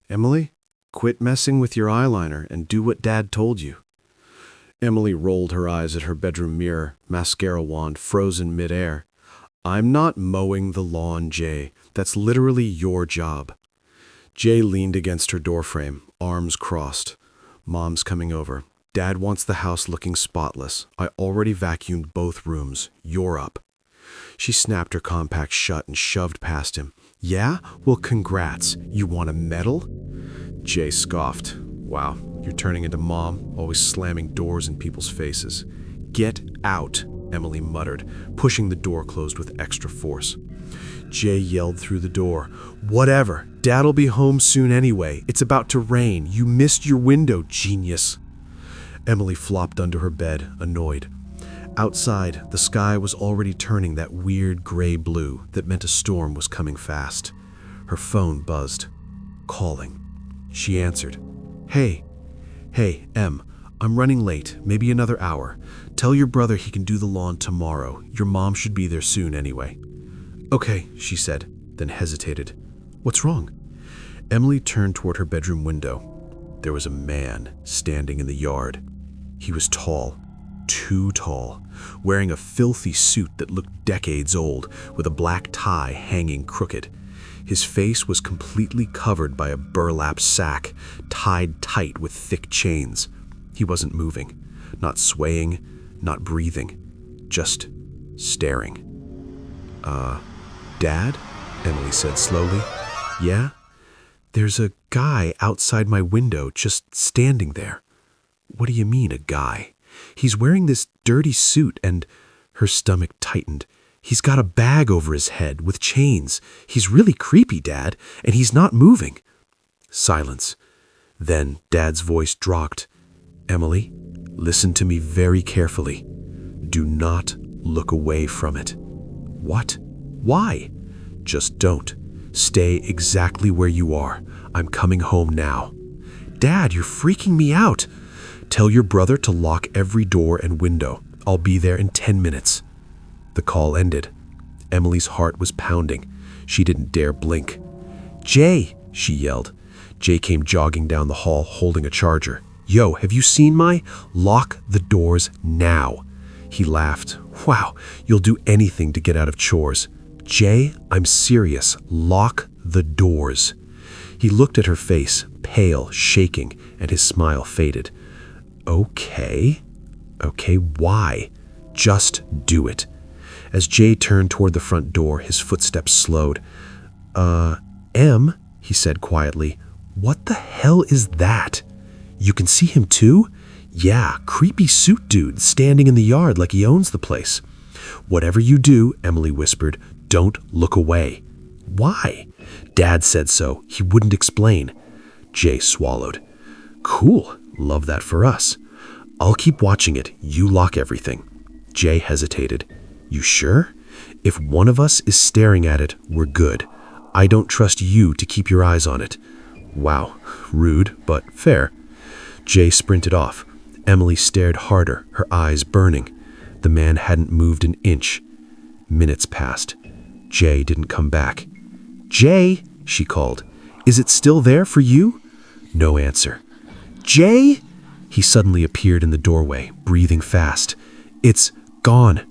Emily, quit messing with your eyeliner and do what Dad told you. Emily rolled her eyes at her bedroom mirror, mascara wand frozen midair. I'm not mowing the lawn, Jay. That's literally your job. Jay leaned against her doorframe, arms crossed. Mom's coming over. Dad wants the house looking spotless. I already vacuumed both rooms. You're up. She snapped her compact shut and shoved past him. Yeah? Well, congrats. You want a medal? Jay scoffed. Wow, you're turning into Mom, always slamming doors in people's faces. Get out, Emily muttered, pushing the door closed with extra force. Jay yelled through the door. Whatever. Dad'll be home soon anyway. It's about to rain. You missed your window, genius. Emily flopped under her bed, annoyed. Outside, the sky was already turning that weird gray blue that meant a storm was coming fast. Her phone buzzed. Calling. She answered. Hey, Em, I'm running late, maybe another hour. Tell your brother he can do the lawn tomorrow. Your mom should be there soon anyway. Okay, she said, then hesitated. What's wrong? Emily turned toward her bedroom window. There was a man standing in the yard. He was tall, too tall, wearing a filthy suit that looked decades old, with a black tie hanging crooked. His face was completely covered by a burlap sack, tied tight with thick chains. He wasn't moving, not swaying, not breathing, just staring. Dad? Emily said slowly. Yeah? There's a guy outside my window just standing there. What do you mean, a guy? He's wearing this dirty suit and... Her stomach tightened. He's got a bag over his head with chains. He's really creepy, Dad, and he's not moving. Silence. Then Dad's voice dropped. Emily, listen to me very carefully. Do not look away from it. What? Why? Just don't. Stay exactly where you are. I'm coming home now. Dad, you're freaking me out. Tell your brother to lock every door and window. I'll be there in 10 minutes. The call ended. Emily's heart was pounding. She didn't dare blink. Jay, she yelled. Jay came jogging down the hall holding a charger. Yo, have you seen my? Lock the doors now. He laughed. Wow, you'll do anything to get out of chores. Jay, I'm serious. Lock the doors. He looked at her face, pale, shaking, and his smile faded. Okay, why? Just do it. As Jay turned toward the front door, his footsteps slowed. Em, he said quietly, what the hell is that? You can see him too? Yeah, creepy suit dude standing in the yard like he owns the place. Whatever you do, Emily whispered, don't look away. Why? Dad said so. He wouldn't explain. Jay swallowed. Cool. Love that for us. I'll keep watching it. You lock everything. Jay hesitated. You sure? If one of us is staring at it, we're good. I don't trust you to keep your eyes on it. Wow. Rude, but fair. Jay sprinted off. Emily stared harder, her eyes burning. The man hadn't moved an inch. Minutes passed. Jay didn't come back. Jay, she called. Is it still there for you? No answer. Jay? He suddenly appeared in the doorway, breathing fast. It's gone.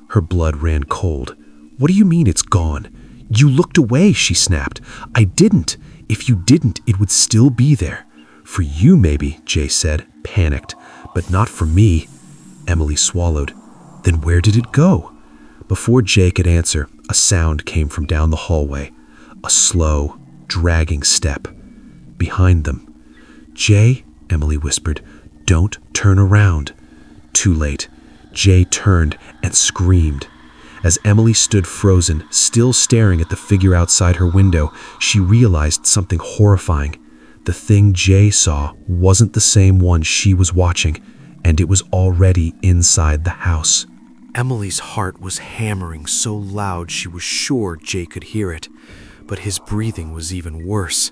Her blood ran cold. What do you mean it's gone? You looked away, she snapped. I didn't. If you didn't, it would still be there. For you, maybe, Jay said, panicked. But not for me. Emily swallowed. Then where did it go? Before Jay could answer, a sound came from down the hallway. A slow, dragging step. Behind them. Jay, Emily whispered, don't turn around. Too late. Jay turned and screamed. As Emily stood frozen, still staring at the figure outside her window, she realized something horrifying. The thing Jay saw wasn't the same one she was watching, and it was already inside the house. Emily's heart was hammering so loud she was sure Jay could hear it, but his breathing was even worse.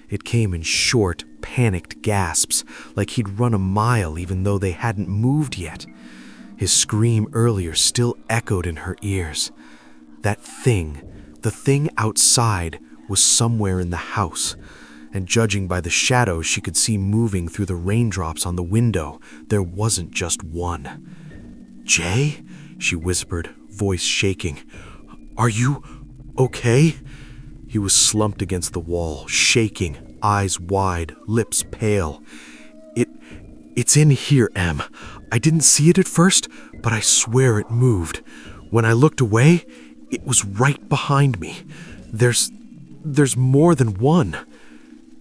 It came in short, panicked gasps, like he'd run a mile even though they hadn't moved yet. His scream earlier still echoed in her ears. That thing, the thing outside, was somewhere in the house, and judging by the shadows she could see moving through the raindrops on the window, there wasn't just one. "Jay?" she whispered, voice shaking. "Are you okay?" He was slumped against the wall, shaking, eyes wide, lips pale. It's in here, Em. I didn't see it at first, but I swear it moved. When I looked away, it was right behind me. There's more than one."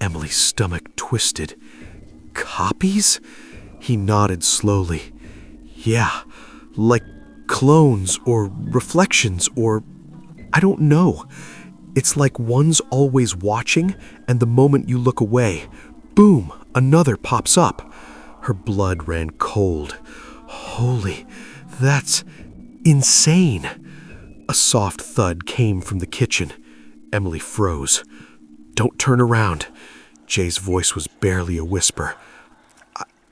Emily's stomach twisted. "Copies?" He nodded slowly. "Yeah, like clones or reflections or... I don't know. It's like one's always watching, and the moment you look away, boom, another pops up." Her blood ran cold. "Holy, that's insane." A soft thud came from the kitchen. Emily froze. "Don't turn around." Jay's voice was barely a whisper.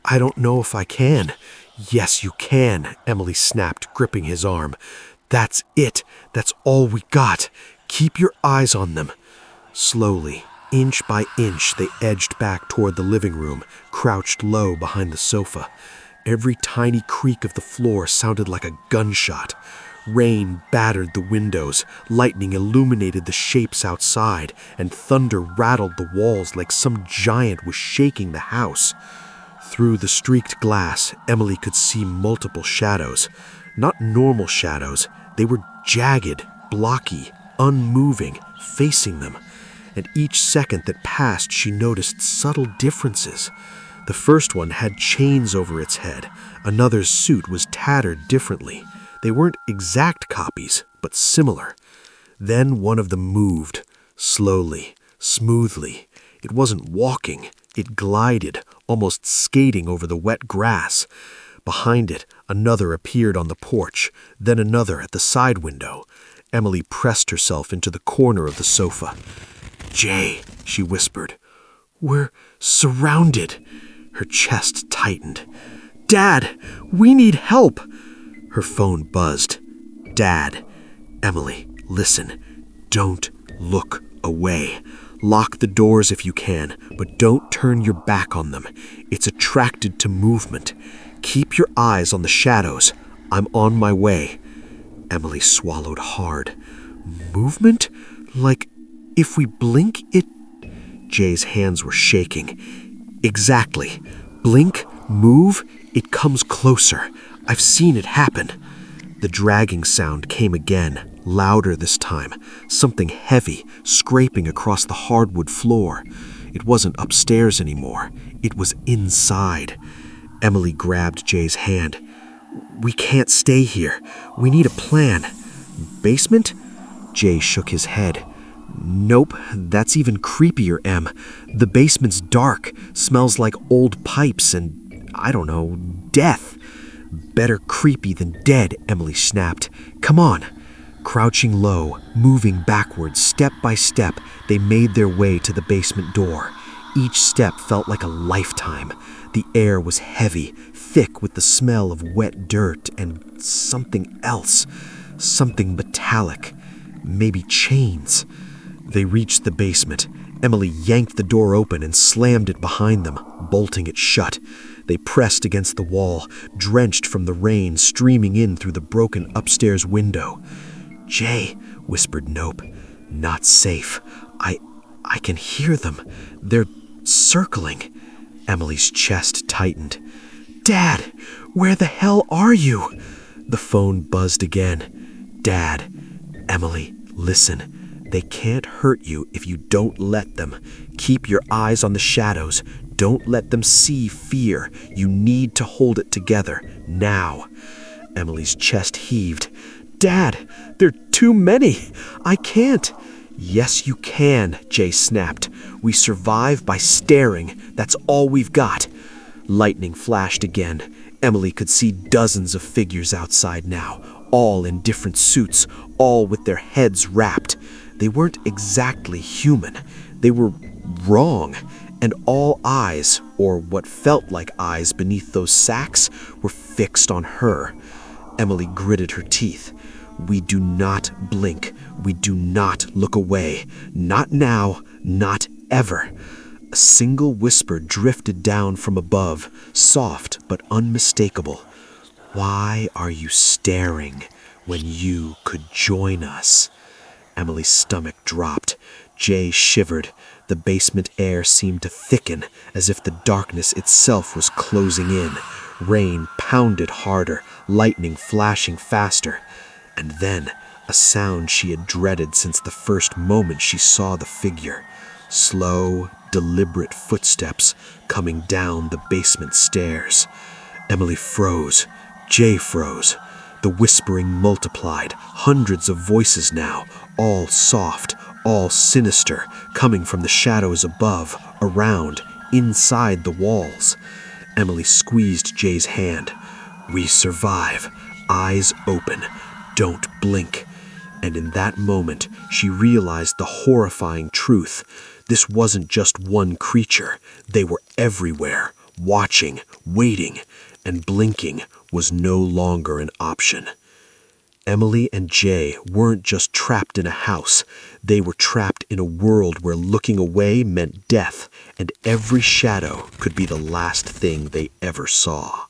I don't know if I can." "Yes, you can," Emily snapped, gripping his arm. "That's it. That's all we got. Keep your eyes on them." Slowly, inch by inch, they edged back toward the living room, crouched low behind the sofa. Every tiny creak of the floor sounded like a gunshot. Rain battered the windows, lightning illuminated the shapes outside, and thunder rattled the walls like some giant was shaking the house. Through the streaked glass, Emily could see multiple shadows. Not normal shadows. They were jagged, blocky, unmoving, facing them. And each second that passed, she noticed subtle differences. The first one had chains over its head. Another's suit was tattered differently. They weren't exact copies, but similar. Then one of them moved, slowly, smoothly. It wasn't walking. It glided, almost skating over the wet grass. Behind it, another appeared on the porch, then another at the side window. Emily pressed herself into the corner of the sofa. "Jay," she whispered. "We're surrounded." Her chest tightened. "Dad, we need help." Her phone buzzed. "Dad." "Emily, listen. Don't look away. Lock the doors if you can, but don't turn your back on them. It's attracted to movement. Keep your eyes on the shadows. I'm on my way." Emily swallowed hard. "Movement? Like, if we blink, it..." Jay's hands were shaking. "Exactly. Blink, move, it comes closer. I've seen it happen." The dragging sound came again, louder this time, something heavy scraping across the hardwood floor. It wasn't upstairs anymore. It was inside. Emily grabbed Jay's hand. "We can't stay here. We need a plan." "Basement?" Jay shook his head. "Nope, that's even creepier, Em. The basement's dark, smells like old pipes and, I don't know, death." "Better creepy than dead," Emily snapped. "Come on." Crouching low, moving backwards, step by step, they made their way to the basement door. Each step felt like a lifetime. The air was heavy, thick with the smell of wet dirt and something else. Something metallic. Maybe chains. They reached the basement. Emily yanked the door open and slammed it behind them, bolting it shut. They pressed against the wall, drenched from the rain streaming in through the broken upstairs window. "Jay," whispered Nope. "Not safe. I can hear them. They're circling." Emily's chest tightened. "Dad, where the hell are you?" The phone buzzed again. "Dad." "Emily, listen. They can't hurt you if you don't let them. Keep your eyes on the shadows. Don't let them see fear. You need to hold it together, now." Emily's chest heaved. "Dad, there are too many. I can't." "Yes, you can," Jay snapped. "We survive by staring. That's all we've got." Lightning flashed again. Emily could see dozens of figures outside now, all in different suits, all with their heads wrapped. They weren't exactly human. They were wrong, and all eyes, or what felt like eyes beneath those sacks, were fixed on her. Emily gritted her teeth. "We do not blink. We do not look away. Not now, not ever." A single whisper drifted down from above, soft but unmistakable. "Why are you staring when you could join us?" Emily's stomach dropped. Jay shivered. The basement air seemed to thicken, as if the darkness itself was closing in. Rain pounded harder, lightning flashing faster. And then, a sound she had dreaded since the first moment she saw the figure. Slow, deliberate footsteps coming down the basement stairs. Emily froze. Jay froze. The whispering multiplied, hundreds of voices now, all soft, all sinister, coming from the shadows above, around, inside the walls. Emily squeezed Jay's hand. "We survive. Eyes open. Don't blink." And in that moment, she realized the horrifying truth. This wasn't just one creature. They were everywhere, watching, waiting, and blinking was no longer an option. Emily and Jay weren't just trapped in a house. They were trapped in a world where looking away meant death, and every shadow could be the last thing they ever saw.